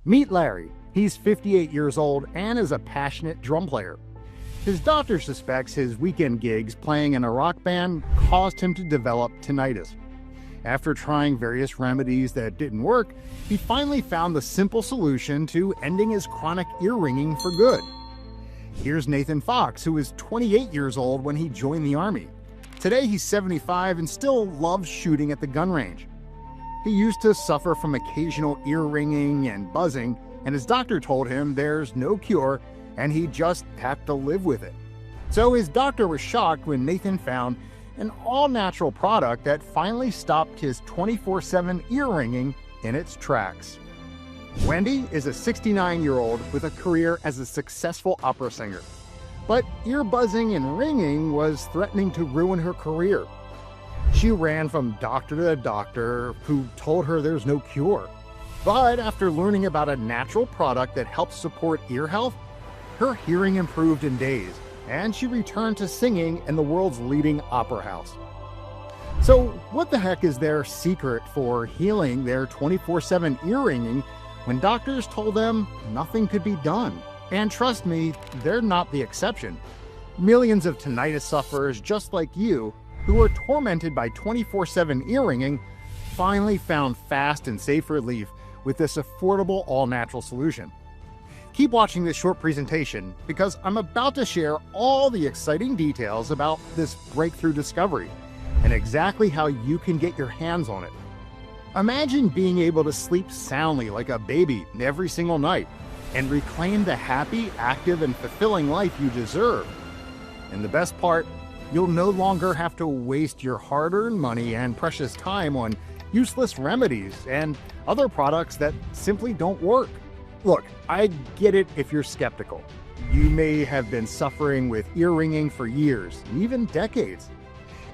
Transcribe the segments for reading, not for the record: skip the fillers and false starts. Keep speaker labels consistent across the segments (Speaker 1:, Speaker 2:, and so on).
Speaker 1: Meet Larry. He's 58 years old and is a passionate drum player. His doctor suspects his weekend gigs playing in a rock band caused him to develop tinnitus. After trying various remedies that didn't work, he finally found the simple solution to ending his chronic ear ringing for good. Here's Nathan Fox, who was 28 years old when he joined the Army. Today he's 75 and still loves shooting at the gun range. He used to suffer from occasional ear ringing and buzzing, and his doctor told him there's no cure and he just have to live with it. So his doctor was shocked when Nathan found an all-natural product that finally stopped his 24/7 ear ringing in its tracks. Wendy is a 69-year-old with a career as a successful opera singer. But ear buzzing and ringing was threatening to ruin her career. She ran from doctor to doctor who told her there's no cure. But after learning about a natural product that helps support ear health, her hearing improved in days, and she returned to singing in the world's leading opera house. So what the heck is their secret for healing their 24/7 ear ringing when doctors told them nothing could be done? And trust me, they're not the exception. Millions of tinnitus sufferers just like you, who are tormented by 24/7 ear ringing, finally found fast and safe relief with this affordable all-natural solution. Keep watching this short presentation because I'm about to share all the exciting details about this breakthrough discovery and exactly how you can get your hands on it. Imagine being able to sleep soundly like a baby every single night and reclaim the happy, active, and fulfilling life you deserve. And the best part, you'll no longer have to waste your hard-earned money and precious time on useless remedies and other products that simply don't work. Look, I get it if you're skeptical. You may have been suffering with ear ringing for years, even decades,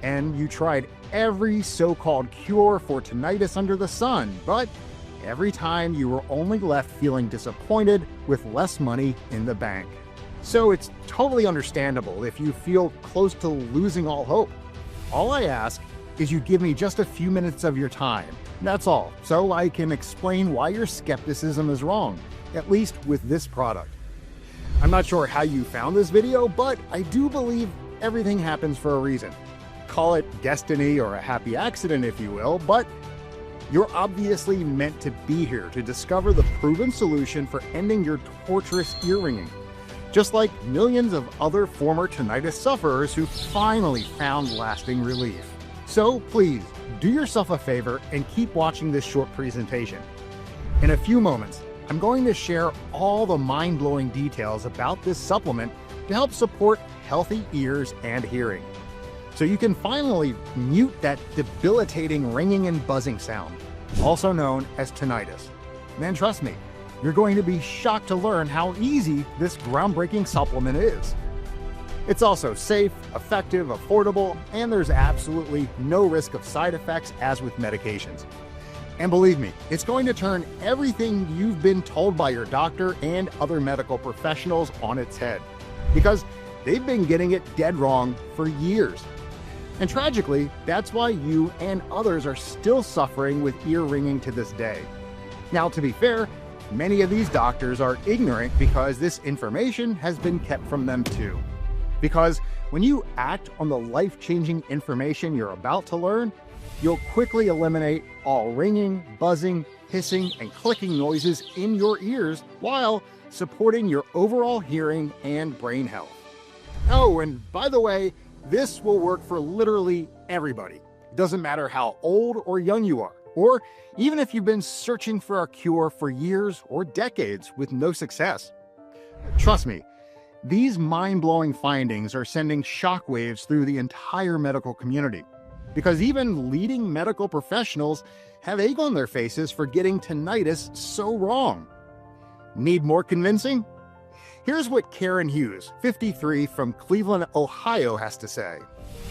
Speaker 1: and you tried every so-called cure for tinnitus under the sun, but every time you were only left feeling disappointed with less money in the bank. So it's totally understandable if you feel close to losing all hope. All I ask is you give me just a few minutes of your time. That's all, so I can explain why your skepticism is wrong, at least with this product. I'm not sure how you found this video, but I do believe everything happens for a reason. Call it destiny or a happy accident if you will, but you're obviously meant to be here to discover the proven solution for ending your torturous ear ringing. Just like millions of other former tinnitus sufferers who finally found lasting relief. So please, do yourself a favor and keep watching this short presentation. In a few moments, I'm going to share all the mind-blowing details about this supplement to help support healthy ears and hearing. So you can finally mute that debilitating ringing and buzzing sound, also known as tinnitus. And trust me, you're going to be shocked to learn how easy this groundbreaking supplement is. It's also safe, effective, affordable, and there's absolutely no risk of side effects as with medications. And believe me, it's going to turn everything you've been told by your doctor and other medical professionals on its head, because they've been getting it dead wrong for years. And tragically, that's why you and others are still suffering with ear ringing to this day. Now, to be fair, many of these doctors are ignorant because this information has been kept from them too. Because when you act on the life-changing information you're about to learn, you'll quickly eliminate all ringing, buzzing, hissing, and clicking noises in your ears while supporting your overall hearing and brain health. Oh, and by the way, this will work for literally everybody. It doesn't matter how old or young you are, or even if you've been searching for a cure for years or decades with no success. Trust me, these mind-blowing findings are sending shockwaves through the entire medical community, because even leading medical professionals have egg on their faces for getting tinnitus so wrong. Need more convincing? Here's what Karen Hughes, 53, from Cleveland, Ohio, has to say.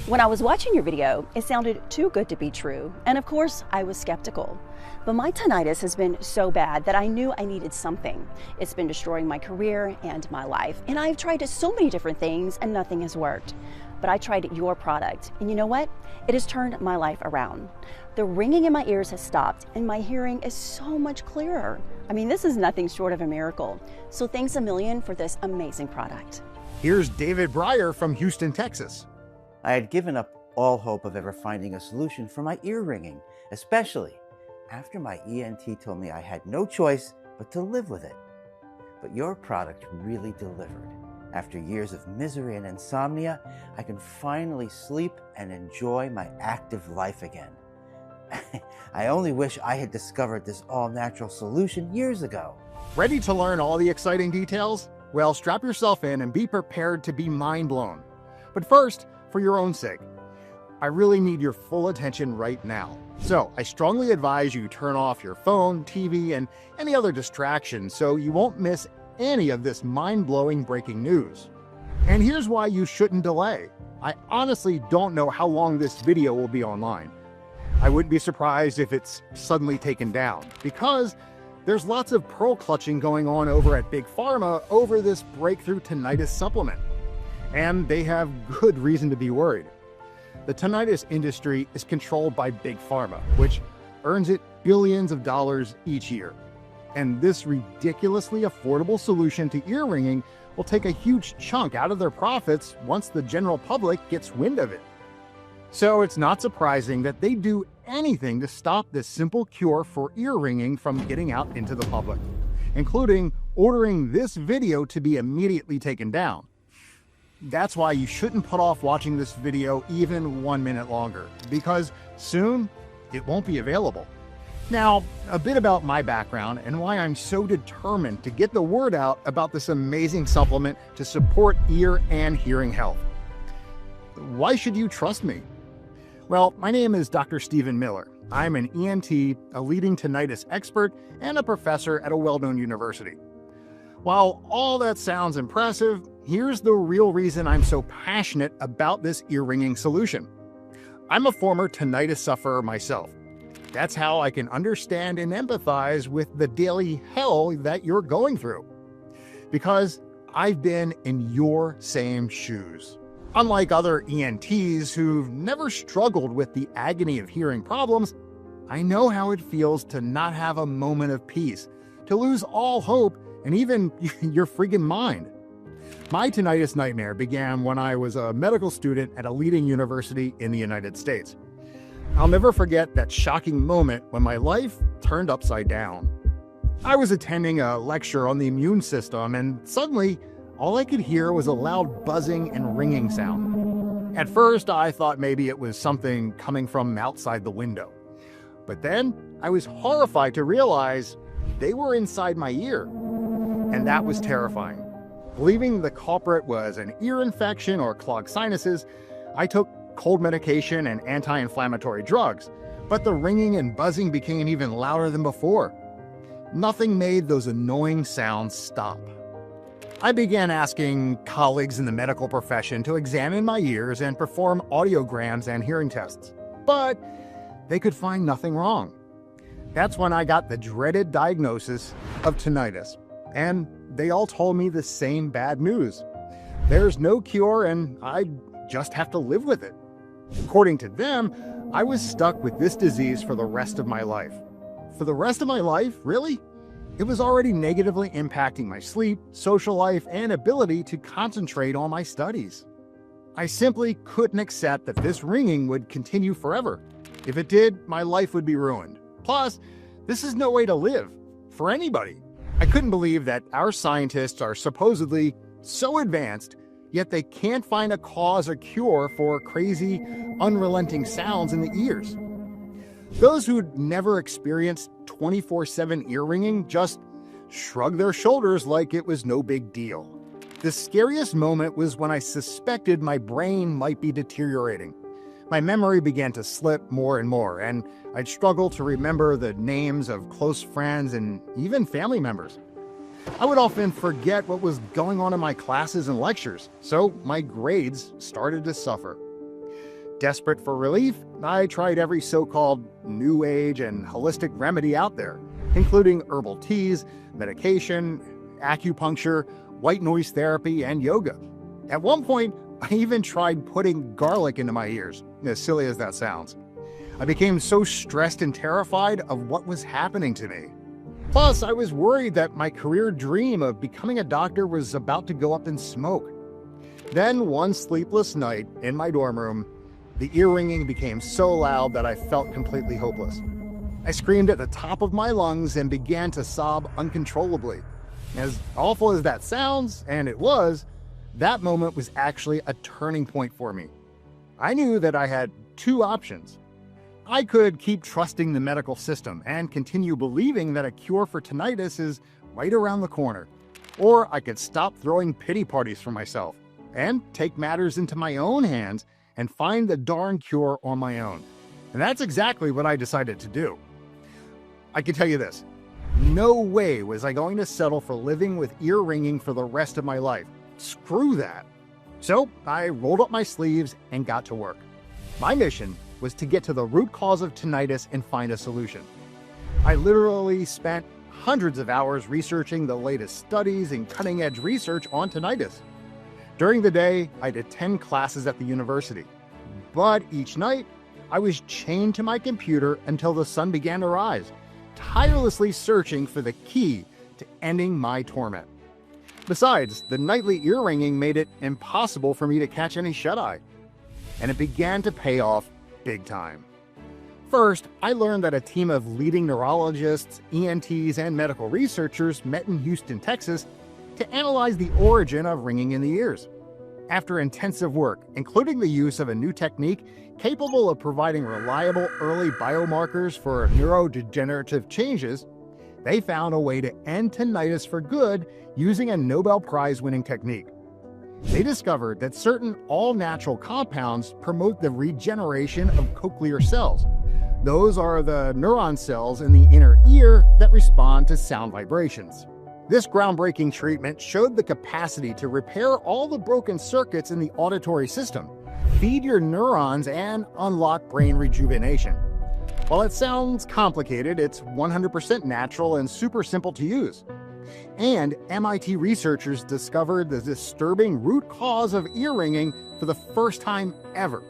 Speaker 2: When I was watching your video, it sounded too good to be true. And of course, I was skeptical. But my tinnitus has been so bad that I knew I needed something. It's been destroying my career and my life. And I've tried so many different things and nothing has worked. but I tried your product, and you know what? It has turned my life around. The ringing in my ears has stopped, and my hearing is so much clearer. I mean, this is nothing short of a miracle. So thanks a million for this amazing product.
Speaker 1: Here's David Breyer from Houston, Texas.
Speaker 3: I had given up all hope of ever finding a solution for my ear ringing, especially after my ENT told me I had no choice but to live with it. But your product really delivered. After years of misery and insomnia, I can finally sleep and enjoy my active life again. I only wish I had discovered this all-natural solution years ago.
Speaker 1: Ready to learn all the exciting details? Well, strap yourself in and be prepared to be mind-blown. But first, for your own sake, I really need your full attention right now. So I strongly advise you turn off your phone, TV, and any other distractions so you won't miss any of this mind-blowing breaking news. And here's why you shouldn't delay. I honestly don't know how long this video will be online. I wouldn't be surprised if it's suddenly taken down, because there's lots of pearl clutching going on over at Big Pharma over this breakthrough tinnitus supplement. And they have good reason to be worried. The tinnitus industry is controlled by Big Pharma, which earns it billions of dollars each year. And this ridiculously affordable solution to ear ringing will take a huge chunk out of their profits once the general public gets wind of it. So it's not surprising that they do anything to stop this simple cure for ear ringing from getting out into the public, including ordering this video to be immediately taken down. That's why you shouldn't put off watching this video even 1 minute longer, because soon it won't be available. Now, a bit about my background and why I'm so determined to get the word out about this amazing supplement to support ear and hearing health. Why should you trust me? Well, my name is Dr. Stephen Miller. I'm an ENT, a leading tinnitus expert, and a professor at a well-known university. While all that sounds impressive, here's the real reason I'm so passionate about this ear ringing solution. I'm a former tinnitus sufferer myself. That's how I can understand and empathize with the daily hell that you're going through. Because I've been in your same shoes. Unlike other ENTs who've never struggled with the agony of hearing problems, I know how it feels to not have a moment of peace, to lose all hope and even your friggin' mind. My tinnitus nightmare began when I was a medical student at a leading university in the United States. I'll never forget that shocking moment when my life turned upside down. I was attending a lecture on the immune system, and suddenly, all I could hear was a loud buzzing and ringing sound. At first, I thought maybe it was something coming from outside the window. But then, I was horrified to realize they were inside my ear. And that was terrifying. Believing the culprit was an ear infection or clogged sinuses, I took cold medication and anti-inflammatory drugs, but the ringing and buzzing became even louder than before. Nothing made those annoying sounds stop. I began asking colleagues in the medical profession to examine my ears and perform audiograms and hearing tests, but they could find nothing wrong. That's when I got the dreaded diagnosis of tinnitus, and they all told me the same bad news. There's no cure, and I just have to live with it. According to them, I was stuck with this disease for the rest of my life. For the rest of my life, really? It was already negatively impacting my sleep, social life, and ability to concentrate on my studies. I simply couldn't accept that this ringing would continue forever. If it did, my life would be ruined. Plus, this is no way to live for anybody. I couldn't believe that our scientists are supposedly so advanced, yet they can't find a cause or cure for crazy, unrelenting sounds in the ears. Those who'd never experienced 24/7 ear ringing just shrugged their shoulders like it was no big deal. The scariest moment was when I suspected my brain might be deteriorating. My memory began to slip more and more, and I'd struggle to remember the names of close friends and even family members. I would often forget what was going on in my classes and lectures, so my grades started to suffer. Desperate for relief, I tried every so-called new age and holistic remedy out there, including herbal teas, medication, acupuncture, white noise therapy, and yoga. At one point, I even tried putting garlic into my ears, as silly as that sounds. I became so stressed and terrified of what was happening to me. Plus, I was worried that my career dream of becoming a doctor was about to go up in smoke. Then, one sleepless night in my dorm room, the ear ringing became so loud that I felt completely hopeless. I screamed at the top of my lungs and began to sob uncontrollably. As awful as that sounds, and it was, that moment was actually a turning point for me. I knew that I had two options. I could keep trusting the medical system and continue believing that a cure for tinnitus is right around the corner. Or I could stop throwing pity parties for myself and take matters into my own hands and find the darn cure on my own. And that's exactly what I decided to do. I can tell you this, no way was I going to settle for living with ear ringing for the rest of my life. Screw that. So I rolled up my sleeves and got to work. My mission was to get to the root cause of tinnitus and find a solution. I literally spent hundreds of hours researching the latest studies and cutting-edge research on tinnitus. During the day, I'd attend classes at the university. But each night, I was chained to my computer until the sun began to rise, tirelessly searching for the key to ending my torment. Besides, the nightly ear ringing made it impossible for me to catch any shut-eye. And it began to pay off big time. First, I learned that a team of leading neurologists, ENTs, and medical researchers met in Houston, Texas, to analyze the origin of ringing in the ears. After intensive work, including the use of a new technique capable of providing reliable early biomarkers for neurodegenerative changes, they found a way to end tinnitus for good using a Nobel Prize-winning technique. They discovered that certain all-natural compounds promote the regeneration of cochlear cells. Those are the neuron cells in the inner ear that respond to sound vibrations. This groundbreaking treatment showed the capacity to repair all the broken circuits in the auditory system, feed your neurons, and unlock brain rejuvenation. While it sounds complicated, it's 100% natural and super simple to use. And MIT researchers discovered the disturbing root cause of ear ringing for the first time ever.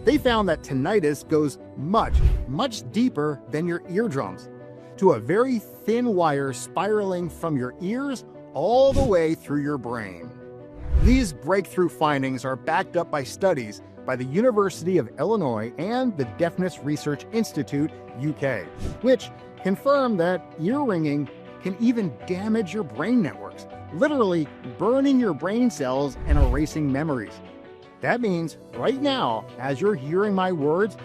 Speaker 1: They found that tinnitus goes much, much deeper than your eardrums, to a very thin wire spiraling from your ears all the way through your brain. These breakthrough findings are backed up by studies by the University of Illinois and the Deafness Research Institute, UK, which confirm that ear ringing can even damage your brain networks, literally burning your brain cells and erasing memories. That means right now, as you're hearing my words,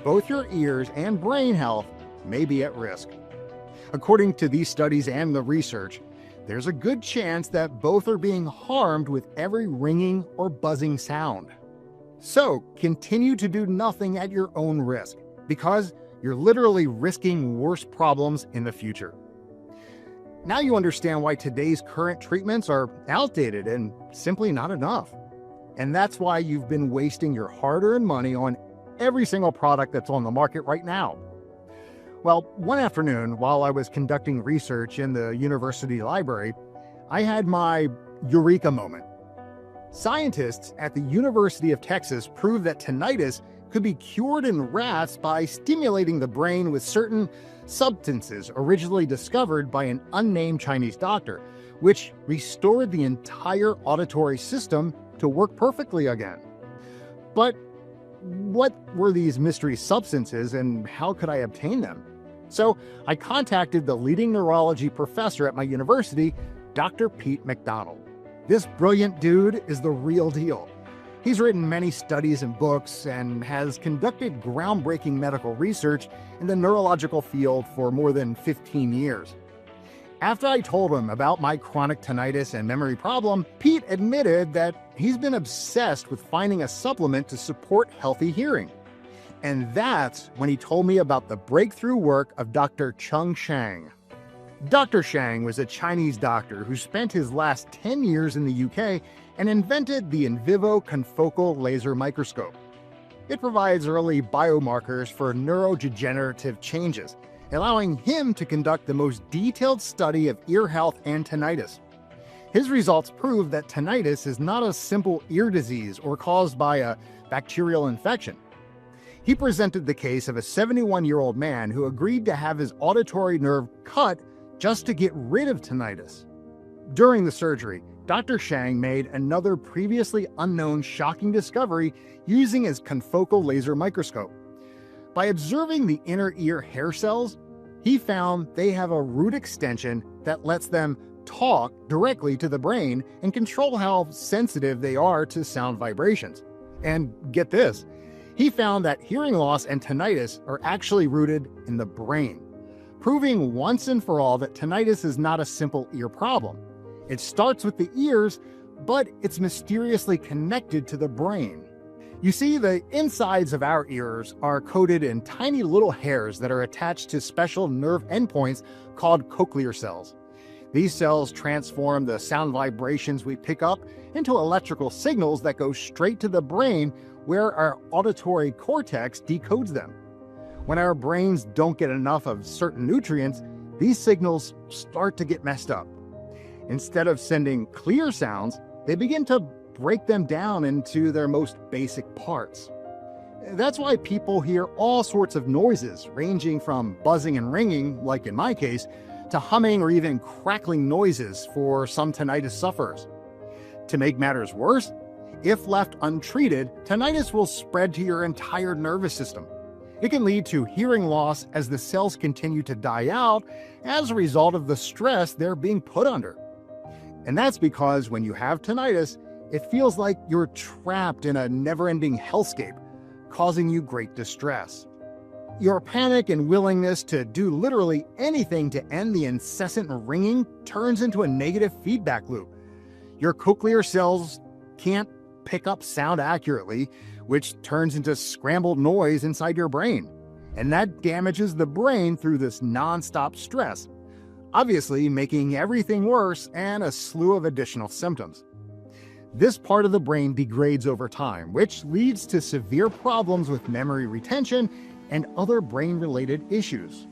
Speaker 1: both your ears and brain health may be at risk. According to these studies and the research, there's a good chance that both are being harmed with every ringing or buzzing sound. So continue to do nothing at your own risk, because you're literally risking worse problems in the future. Now you understand why today's current treatments are outdated and simply not enough. And that's why you've been wasting your hard-earned money on every single product that's on the market right now. Well, one afternoon, while I was conducting research in the university library, I had my eureka moment. Scientists at the University of Texas proved that tinnitus could be cured in rats by stimulating the brain with certain substances originally discovered by an unnamed Chinese doctor, which restored the entire auditory system to work perfectly again. But what were these mystery substances and how could I obtain them? So I contacted the leading neurology professor at my university, Dr. Pete McDonald. This brilliant dude is the real deal. He's written many studies and books and has conducted groundbreaking medical research in the neurological field for more than 15 years. After I told him about my chronic tinnitus and memory problem, Pete admitted that he's been obsessed with finding a supplement to support healthy hearing. And that's when he told me about the breakthrough work of Dr. Chung Shang. Dr. Shang was a Chinese doctor who spent his last 10 years in the UK and invented the in vivo confocal laser microscope. It provides early biomarkers for neurodegenerative changes, allowing him to conduct the most detailed study of ear health and tinnitus. His results prove that tinnitus is not a simple ear disease or caused by a bacterial infection. He presented the case of a 71-year-old man who agreed to have his auditory nerve cut just to get rid of tinnitus. During the surgery, Dr. Shang made another previously unknown shocking discovery using his confocal laser microscope. By observing the inner ear hair cells, he found they have a root extension that lets them talk directly to the brain and control how sensitive they are to sound vibrations. And get this, he found that hearing loss and tinnitus are actually rooted in the brain, proving once and for all that tinnitus is not a simple ear problem. It starts with the ears, but it's mysteriously connected to the brain. You see, the insides of our ears are coated in tiny little hairs that are attached to special nerve endpoints called cochlear cells. These cells transform the sound vibrations we pick up into electrical signals that go straight to the brain, where our auditory cortex decodes them. When our brains don't get enough of certain nutrients, these signals start to get messed up. Instead of sending clear sounds, they begin to break them down into their most basic parts. That's why people hear all sorts of noises, ranging from buzzing and ringing, like in my case, to humming or even crackling noises for some tinnitus sufferers. To make matters worse, if left untreated, tinnitus will spread to your entire nervous system. It can lead to hearing loss as the cells continue to die out as a result of the stress they're being put under. And that's because when you have tinnitus, it feels like you're trapped in a never-ending hellscape, causing you great distress. Your panic and willingness to do literally anything to end the incessant ringing turns into a negative feedback loop. Your cochlear cells can't pick up sound accurately, which turns into scrambled noise inside your brain. And that damages the brain through this non-stop stress, obviously making everything worse and a slew of additional symptoms. This part of the brain degrades over time, which leads to severe problems with memory retention and other brain-related issues.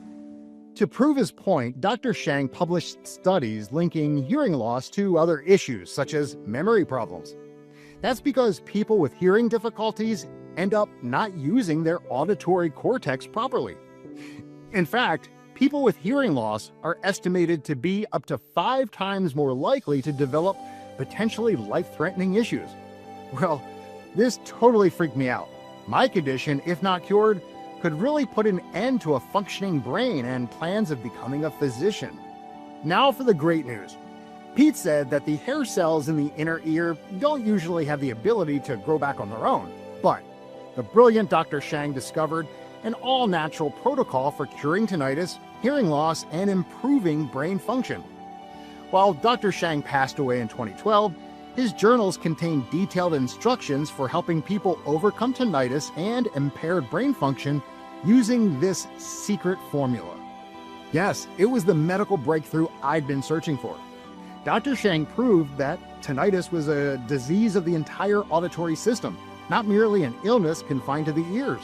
Speaker 1: To prove his point, Dr. Shang published studies linking hearing loss to other issues, such as memory problems. That's because people with hearing difficulties end up not using their auditory cortex properly. In fact, people with hearing loss are estimated to be up to 5 times more likely to develop potentially life-threatening issues. Well, this totally freaked me out. My condition, if not cured, could really put an end to a functioning brain and plans of becoming a physician. Now for the great news. Pete said that the hair cells in the inner ear don't usually have the ability to grow back on their own, but the brilliant Dr. Shang discovered an all-natural protocol for curing tinnitus, hearing loss, and improving brain function. While Dr. Shang passed away in 2012, his journals contain detailed instructions for helping people overcome tinnitus and impaired brain function using this secret formula. Yes, it was the medical breakthrough I'd been searching for. Dr. Shang proved that tinnitus was a disease of the entire auditory system, not merely an illness confined to the ears.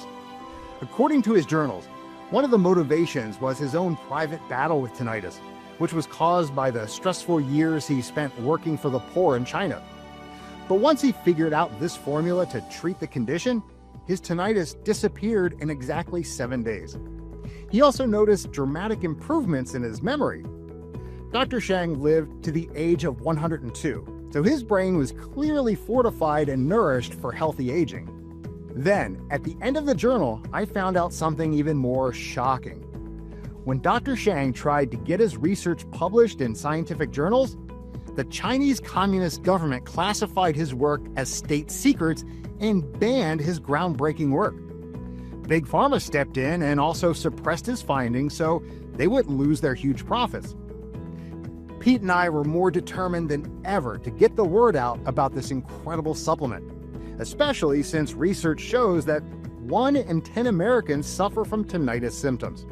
Speaker 1: According to his journals, one of the motivations was his own private battle with tinnitus, which was caused by the stressful years he spent working for the poor in China. But once he figured out this formula to treat the condition, his tinnitus disappeared in exactly 7 days. He also noticed dramatic improvements in his memory. Dr. Shang lived to the age of 102, so his brain was clearly fortified and nourished for healthy aging. Then, at the end of the journal, I found out something even more shocking. When Dr. Shang tried to get his research published in scientific journals, the Chinese Communist government classified his work as state secrets and banned his groundbreaking work. Big Pharma stepped in and also suppressed his findings so they wouldn't lose their huge profits. Pete and I were more determined than ever to get the word out about this incredible supplement, especially since research shows that 1 in 10 Americans suffer from tinnitus symptoms,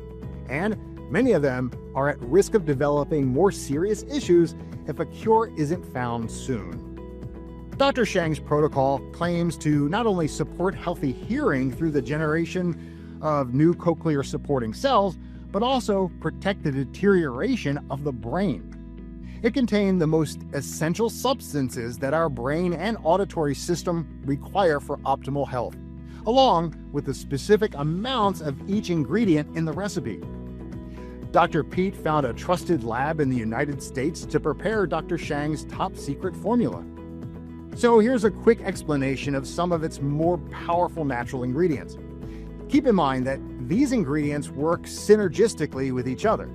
Speaker 1: and many of them are at risk of developing more serious issues if a cure isn't found soon. Dr. Shang's protocol claims to not only support healthy hearing through the generation of new cochlear supporting cells, but also protect the deterioration of the brain. It contained the most essential substances that our brain and auditory system require for optimal health, along with the specific amounts of each ingredient in the recipe. Dr. Pete found a trusted lab in the United States to prepare Dr. Shang's top secret formula. So here's a quick explanation of some of its more powerful natural ingredients. Keep in mind that these ingredients work synergistically with each other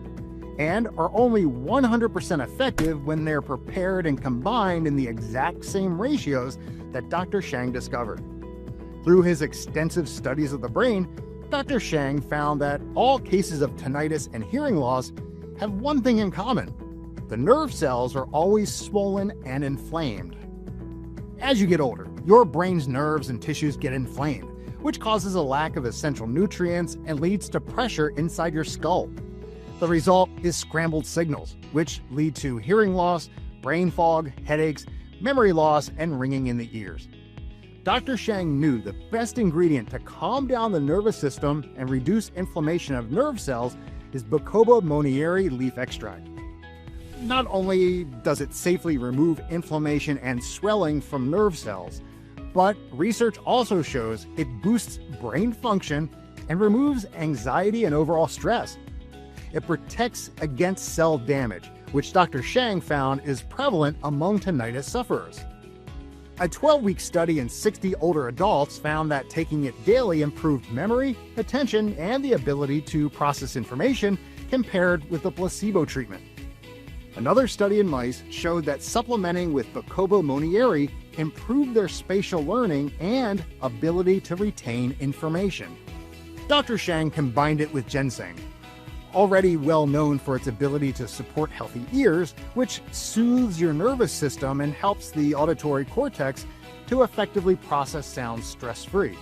Speaker 1: and are only 100% effective when they're prepared and combined in the exact same ratios that Dr. Shang discovered. Through his extensive studies of the brain, Dr. Shang found that all cases of tinnitus and hearing loss have one thing in common: the nerve cells are always swollen and inflamed. As you get older, your brain's nerves and tissues get inflamed, which causes a lack of essential nutrients and leads to pressure inside your skull. The result is scrambled signals, which lead to hearing loss, brain fog, headaches, memory loss, and ringing in the ears. Dr. Shang knew the best ingredient to calm down the nervous system and reduce inflammation of nerve cells is Bacopa monnieri leaf extract. Not only does it safely remove inflammation and swelling from nerve cells, but research also shows it boosts brain function and removes anxiety and overall stress. It protects against cell damage, which Dr. Shang found is prevalent among tinnitus sufferers. A 12-week study in 60 older adults found that taking it daily improved memory, attention, and the ability to process information compared with the placebo treatment. Another study in mice showed that supplementing with Bacopa monnieri improved their spatial learning and ability to retain information. Dr. Shang combined it with ginseng, already well known for its ability to support healthy ears, which soothes your nervous system and helps the auditory cortex to effectively process sounds stress-free.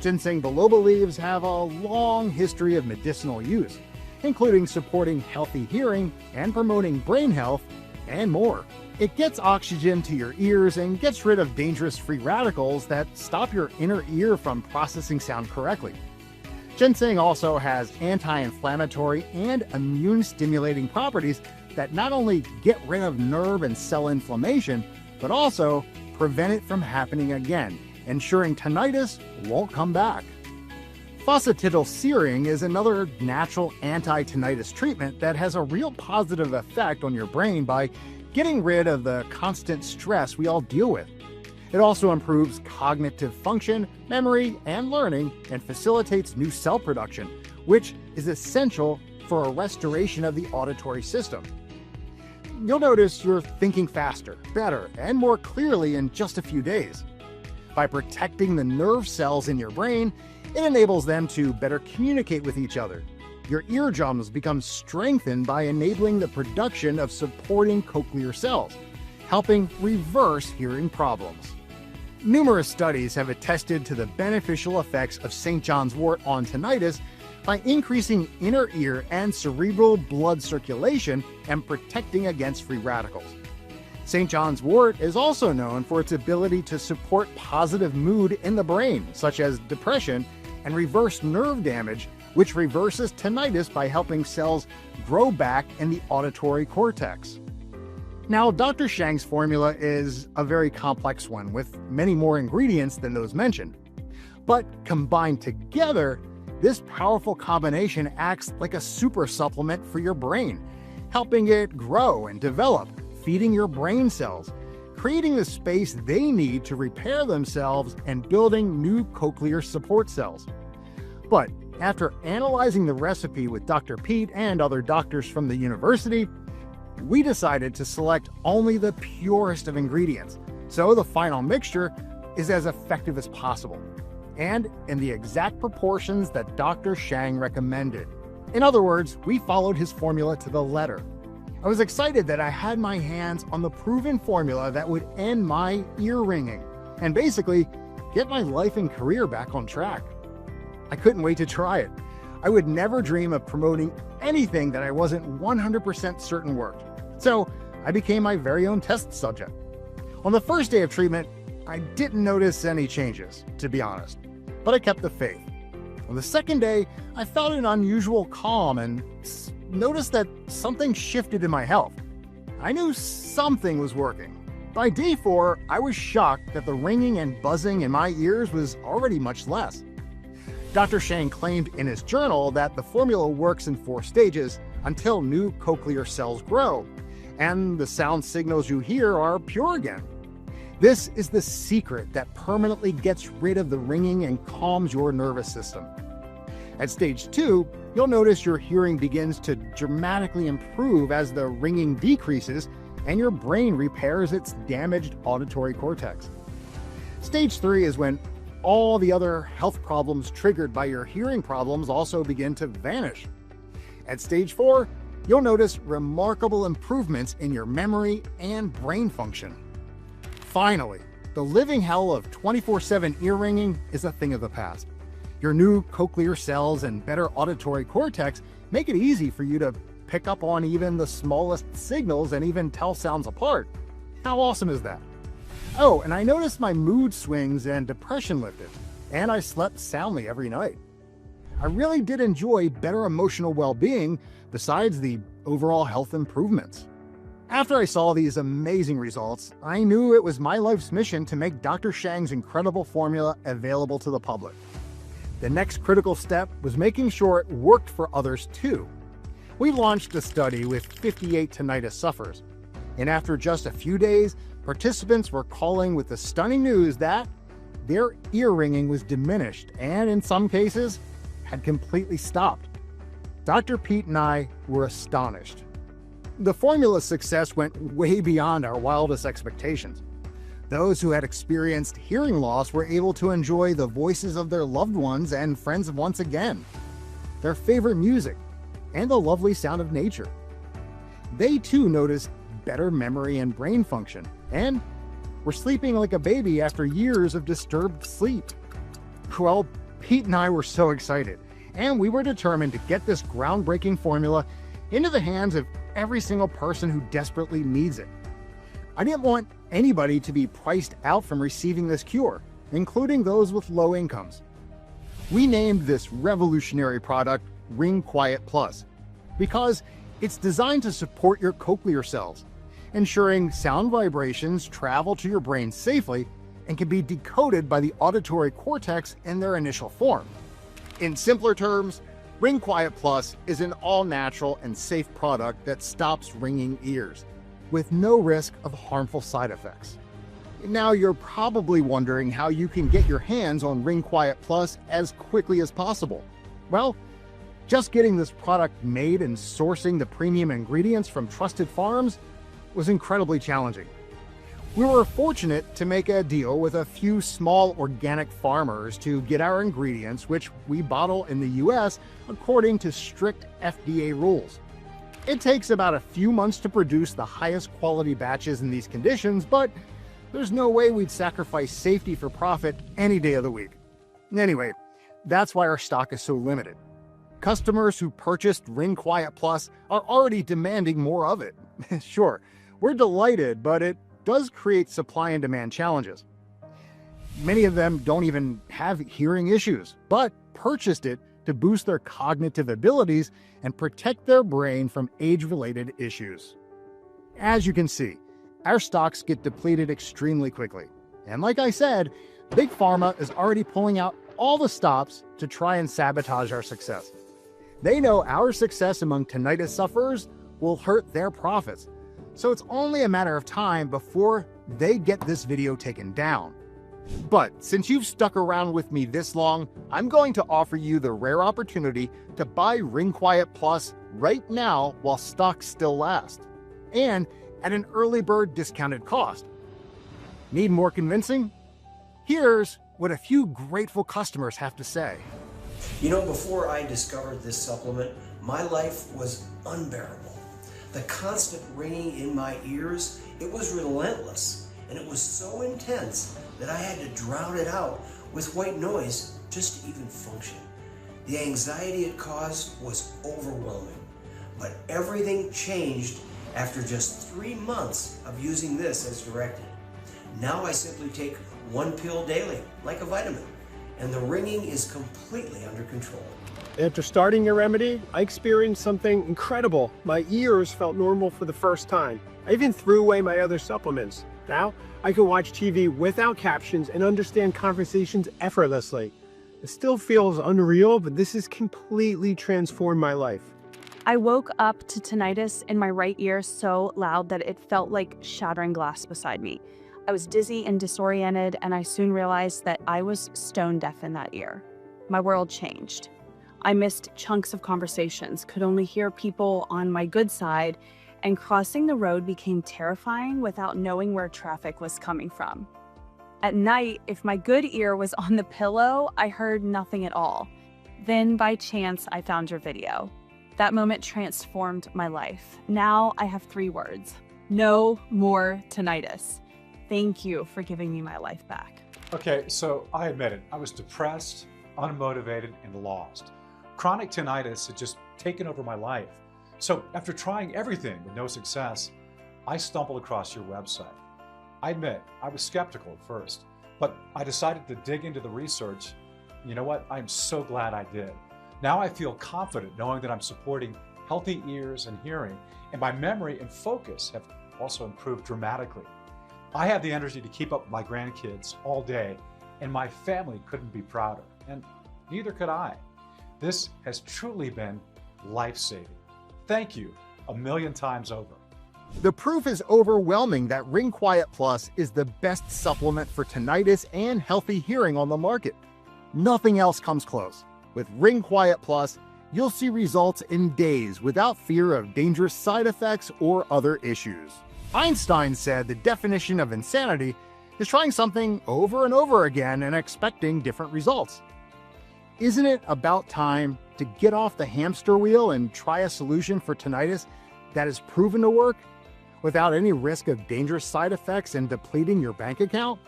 Speaker 1: Ginseng biloba leaves have a long history of medicinal use, including supporting healthy hearing and promoting brain health, and more. It gets oxygen to your ears and gets rid of dangerous free radicals that stop your inner ear from processing sound correctly. Ginseng also has anti-inflammatory and immune-stimulating properties that not only get rid of nerve and cell inflammation, but also prevent it from happening again, ensuring tinnitus won't come back. Phosphatidylserine is another natural anti-tinnitus treatment that has a real positive effect on your brain by getting rid of the constant stress we all deal with. It also improves cognitive function, memory, and learning, and facilitates new cell production, which is essential for a restoration of the auditory system. You'll notice you're thinking faster, better, and more clearly in just a few days. By protecting the nerve cells in your brain, it enables them to better communicate with each other. Your eardrums become strengthened by enabling the production of supporting cochlear cells, helping reverse hearing problems. Numerous studies have attested to the beneficial effects of St. John's wort on tinnitus by increasing inner ear and cerebral blood circulation and protecting against free radicals. St. John's wort is also known for its ability to support positive mood in the brain, such as depression, and reverse nerve damage, which reverses tinnitus by helping cells grow back in the auditory cortex. Now, Dr. Shang's formula is a very complex one with many more ingredients than those mentioned. But combined together, this powerful combination acts like a super supplement for your brain, helping it grow and develop, feeding your brain cells, creating the space they need to repair themselves, and building new cochlear support cells. But after analyzing the recipe with Dr. Pete and other doctors from the university, we decided to select only the purest of ingredients, so the final mixture is as effective as possible, and in the exact proportions that Dr. Shang recommended. In other words, we followed his formula to the letter. I was excited that I had my hands on the proven formula that would end my ear ringing and basically get my life and career back on track. I couldn't wait to try it. I would never dream of promoting anything that I wasn't 100% certain worked. So I became my very own test subject. On the first day of treatment, I didn't notice any changes, to be honest, but I kept the faith. On the second day, I felt an unusual calm and noticed that something shifted in my health. I knew something was working. By day 4, I was shocked that the ringing and buzzing in my ears was already much less. Dr. Shang claimed in his journal that the formula works in 4 stages until new cochlear cells grow, and the sound signals you hear are pure again. This is the secret that permanently gets rid of the ringing and calms your nervous system. At stage 2, you'll notice your hearing begins to dramatically improve as the ringing decreases and your brain repairs its damaged auditory cortex. Stage 3 is when all the other health problems triggered by your hearing problems also begin to vanish. At stage 4, you'll notice remarkable improvements in your memory and brain function. Finally, the living hell of 24/7 ear ringing is a thing of the past. Your new cochlear cells and better auditory cortex make it easy for you to pick up on even the smallest signals and even tell sounds apart. How awesome is that? Oh, and I noticed my mood swings and depression lifted, and I slept soundly every night. I really did enjoy better emotional well-being besides the overall health improvements. After I saw these amazing results, I knew it was my life's mission to make Dr. Shang's incredible formula available to the public. The next critical step was making sure it worked for others too. We launched a study with 58 tinnitus sufferers, and after just a few days, participants were calling with the stunning news that their ear ringing was diminished and, in some cases, had completely stopped. Dr. Pete and I were astonished. The formula's success went way beyond our wildest expectations. Those who had experienced hearing loss were able to enjoy the voices of their loved ones and friends once again, their favorite music, and the lovely sound of nature. They too noticed better memory and brain function, and were sleeping like a baby after years of disturbed sleep. Well, Pete and I were so excited, and we were determined to get this groundbreaking formula into the hands of every single person who desperately needs it. I didn't want anybody to be priced out from receiving this cure, including those with low incomes. We named this revolutionary product Ring Quiet Plus because it's designed to support your cochlear cells, ensuring sound vibrations travel to your brain safely and can be decoded by the auditory cortex in their initial form. In simpler terms, Ring Quiet Plus is an all-natural and safe product that stops ringing ears, with no risk of harmful side effects. Now you're probably wondering how you can get your hands on Ring Quiet Plus as quickly as possible. Well, just getting this product made and sourcing the premium ingredients from trusted farms was incredibly challenging. We were fortunate to make a deal with a few small organic farmers to get our ingredients, which we bottle in the US according to strict FDA rules. It takes about a few months to produce the highest quality batches in these conditions, but there's no way we'd sacrifice safety for profit any day of the week. Anyway, that's why our stock is so limited. Customers who purchased Ring Quiet Plus are already demanding more of it. Sure, we're delighted, but it does create supply and demand challenges. Many of them don't even have hearing issues, but purchased it to boost their cognitive abilities and protect their brain from age-related issues. As you can see, our stocks get depleted extremely quickly. And like I said, Big Pharma is already pulling out all the stops to try and sabotage our success. They know our success among tinnitus sufferers will hurt their profits, so it's only a matter of time before they get this video taken down. But since you've stuck around with me this long, I'm going to offer you the rare opportunity to buy Ring Quiet Plus right now while stocks still last, and at an early bird discounted cost. Need more convincing? Here's what a few grateful customers have to say.
Speaker 4: You know, before I discovered this supplement, my life was unbearable. The constant ringing in my ears, it was relentless, and it was so intense that I had to drown it out with white noise just to even function. The anxiety it caused was overwhelming, but everything changed after just 3 months of using this as directed. Now I simply take 1 pill daily, like a vitamin, and the ringing is completely under control.
Speaker 5: After starting your remedy, I experienced something incredible. My ears felt normal for the first time. I even threw away my other supplements. Now, I can watch TV without captions and understand conversations effortlessly. It still feels unreal, but this has completely transformed my life.
Speaker 6: I woke up to tinnitus in my right ear so loud that it felt like shattering glass beside me. I was dizzy and disoriented, and I soon realized that I was stone deaf in that ear. My world changed. I missed chunks of conversations, could only hear people on my good side, and crossing the road became terrifying without knowing where traffic was coming from. At night, if my good ear was on the pillow, I heard nothing at all. Then, by chance, I found your video. That moment transformed my life. Now I have 3 words: no more tinnitus. Thank you for giving me my life back.
Speaker 7: Okay, so I admit it, I was depressed, unmotivated, and lost. Chronic tinnitus had just taken over my life. So after trying everything with no success, I stumbled across your website. I admit, I was skeptical at first, but I decided to dig into the research. You know what? I'm so glad I did. Now I feel confident knowing that I'm supporting healthy ears and hearing, and my memory and focus have also improved dramatically. I have the energy to keep up with my grandkids all day, and my family couldn't be prouder, and neither could I. This has truly been life-saving. Thank you 1,000,000 times over.
Speaker 1: The proof is overwhelming that Ring Quiet Plus is the best supplement for tinnitus and healthy hearing on the market. Nothing else comes close. With Ring Quiet Plus, you'll see results in days without fear of dangerous side effects or other issues. Einstein said the definition of insanity is trying something over and over again and expecting different results. Isn't it about time to get off the hamster wheel and try a solution for tinnitus that is proven to work without any risk of dangerous side effects and depleting your bank account?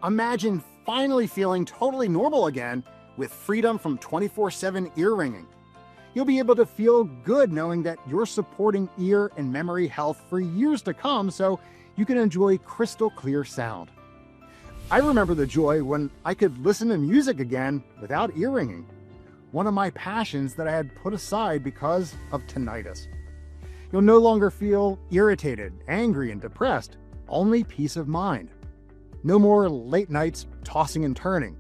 Speaker 1: Imagine finally feeling totally normal again with freedom from 24/7 ear ringing. You'll be able to feel good knowing that you're supporting ear and memory health for years to come, so you can enjoy crystal clear sound. I remember the joy when I could listen to music again without ear ringing, one of my passions that I had put aside because of tinnitus. You'll no longer feel irritated, angry, and depressed, only peace of mind. No more late nights tossing and turning,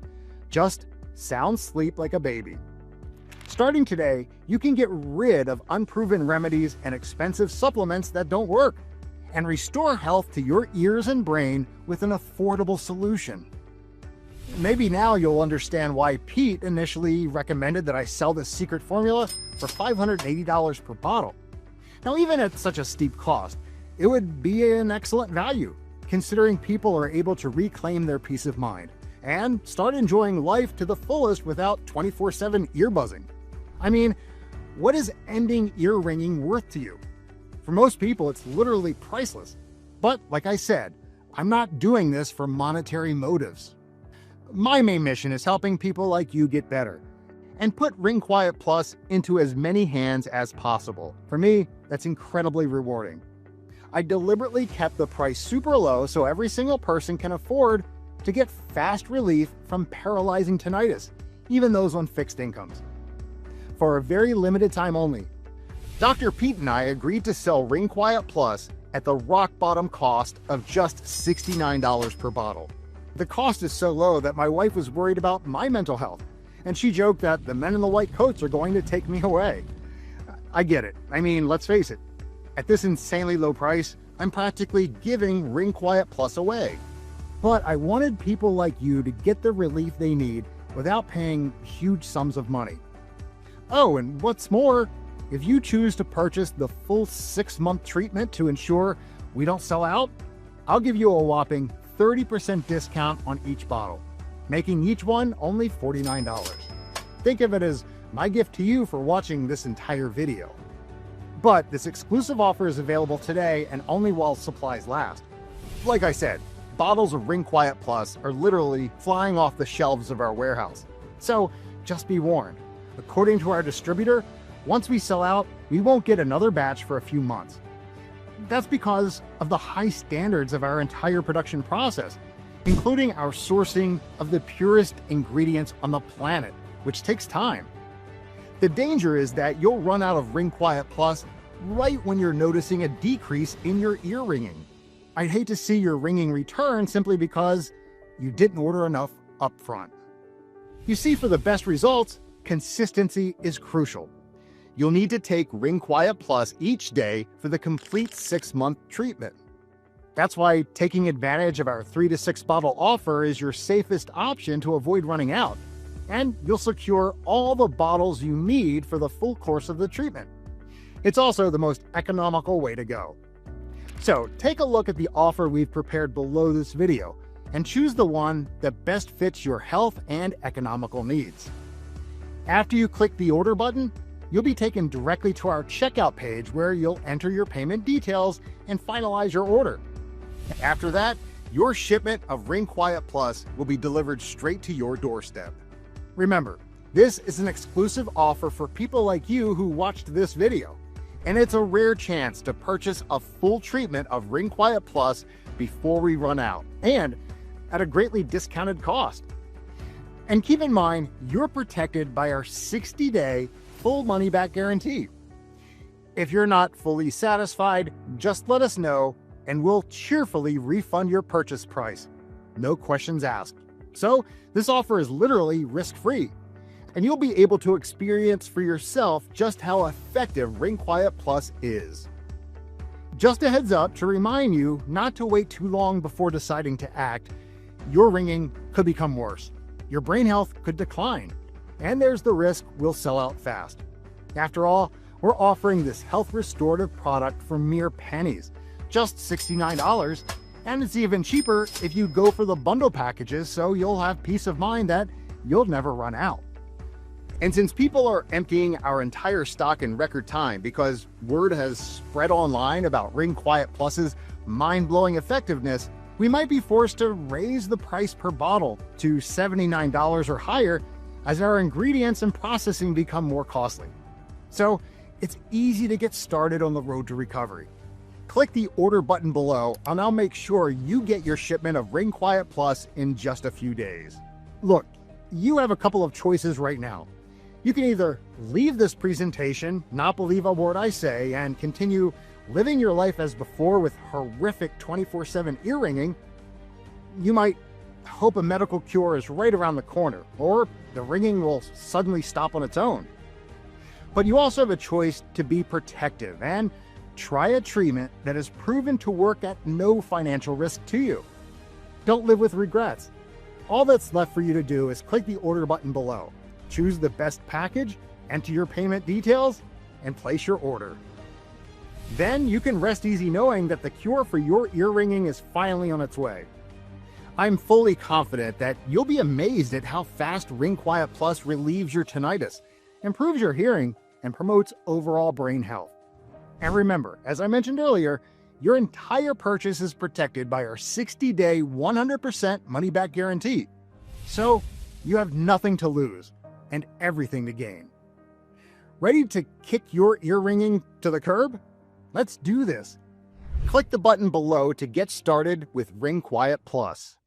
Speaker 1: just sound sleep like a baby. Starting today, you can get rid of unproven remedies and expensive supplements that don't work, and restore health to your ears and brain with an affordable solution. Maybe now you'll understand why Pete initially recommended that I sell this secret formula for $580 per bottle. Now, even at such a steep cost, it would be an excellent value, considering people are able to reclaim their peace of mind and start enjoying life to the fullest without 24/7 ear buzzing. I mean, what is ending ear ringing worth to you? For most people, it's literally priceless. But like I said, I'm not doing this for monetary motives. My main mission is helping people like you get better and put Ring Quiet Plus into as many hands as possible. For me, that's incredibly rewarding. I deliberately kept the price super low so every single person can afford to get fast relief from paralyzing tinnitus, even those on fixed incomes. For a very limited time only, Dr. Pete and I agreed to sell Ring Quiet Plus at the rock bottom cost of just $69 per bottle. The cost is so low that my wife was worried about my mental health, and she joked that the men in the white coats are going to take me away. I get it. I mean, let's face it. At this insanely low price, I'm practically giving Ring Quiet Plus away. But I wanted people like you to get the relief they need without paying huge sums of money. Oh, and what's more, if you choose to purchase the full 6-month treatment to ensure we don't sell out, I'll give you a whopping 30% discount on each bottle, making each one only $49. Think of it as my gift to you for watching this entire video. But this exclusive offer is available today and only while supplies last. Like I said, bottles of Ring Quiet Plus are literally flying off the shelves of our warehouse. So just be warned. According to our distributor, once we sell out, we won't get another batch for a few months. That's because of the high standards of our entire production process, including our sourcing of the purest ingredients on the planet, which takes time. The danger is that you'll run out of Ring Quiet Plus right when you're noticing a decrease in your ear ringing. I'd hate to see your ringing return simply because you didn't order enough upfront. You see, for the best results, consistency is crucial. You'll need to take Ring Quiet Plus each day for the complete 6-month treatment. That's why taking advantage of our 3 to 6 bottle offer is your safest option to avoid running out, and you'll secure all the bottles you need for the full course of the treatment. It's also the most economical way to go. So take a look at the offer we've prepared below this video and choose the one that best fits your health and economical needs. After you click the order button, you'll be taken directly to our checkout page where you'll enter your payment details and finalize your order. After that, your shipment of Ring Quiet Plus will be delivered straight to your doorstep. Remember, this is an exclusive offer for people like you who watched this video, and it's a rare chance to purchase a full treatment of Ring Quiet Plus before we run out, and at a greatly discounted cost. And keep in mind, you're protected by our 60-day full money-back guarantee. If you're not fully satisfied, just let us know and we'll cheerfully refund your purchase price. No questions asked. So this offer is literally risk-free, and you'll be able to experience for yourself just how effective Ring Quiet Plus is. Just a heads up to remind you not to wait too long before deciding to act. Your ringing could become worse. Your brain health could decline, and there's the risk we'll sell out fast. After all, we're offering this health restorative product for mere pennies, just $69, and it's even cheaper if you go for the bundle packages, so you'll have peace of mind that you'll never run out. And since people are emptying our entire stock in record time because word has spread online about Ring Quiet Plus's mind-blowing effectiveness, we might be forced to raise the price per bottle to $79 or higher as our ingredients and processing become more costly. So it's easy to get started on the road to recovery. Click the order button below and I'll make sure you get your shipment of Ring Quiet Plus in just a few days. Look, you have a couple of choices right now. You can either leave this presentation, not believe a word I say, and continue living your life as before with horrific 24/7 ear ringing. You might hope a medical cure is right around the corner, or the ringing will suddenly stop on its own. But you also have a choice to be protective and try a treatment that is proven to work at no financial risk to you. Don't live with regrets. All that's left for you to do is click the order button below, choose the best package, enter your payment details, and place your order. Then you can rest easy knowing that the cure for your ear ringing is finally on its way. I'm fully confident that you'll be amazed at how fast Ring Quiet Plus relieves your tinnitus, improves your hearing, and promotes overall brain health. And remember, as I mentioned earlier, your entire purchase is protected by our 60-day 100% money-back guarantee. So you have nothing to lose and everything to gain. Ready to kick your ear ringing to the curb? Let's do this. Click the button below to get started with Ring Quiet Plus.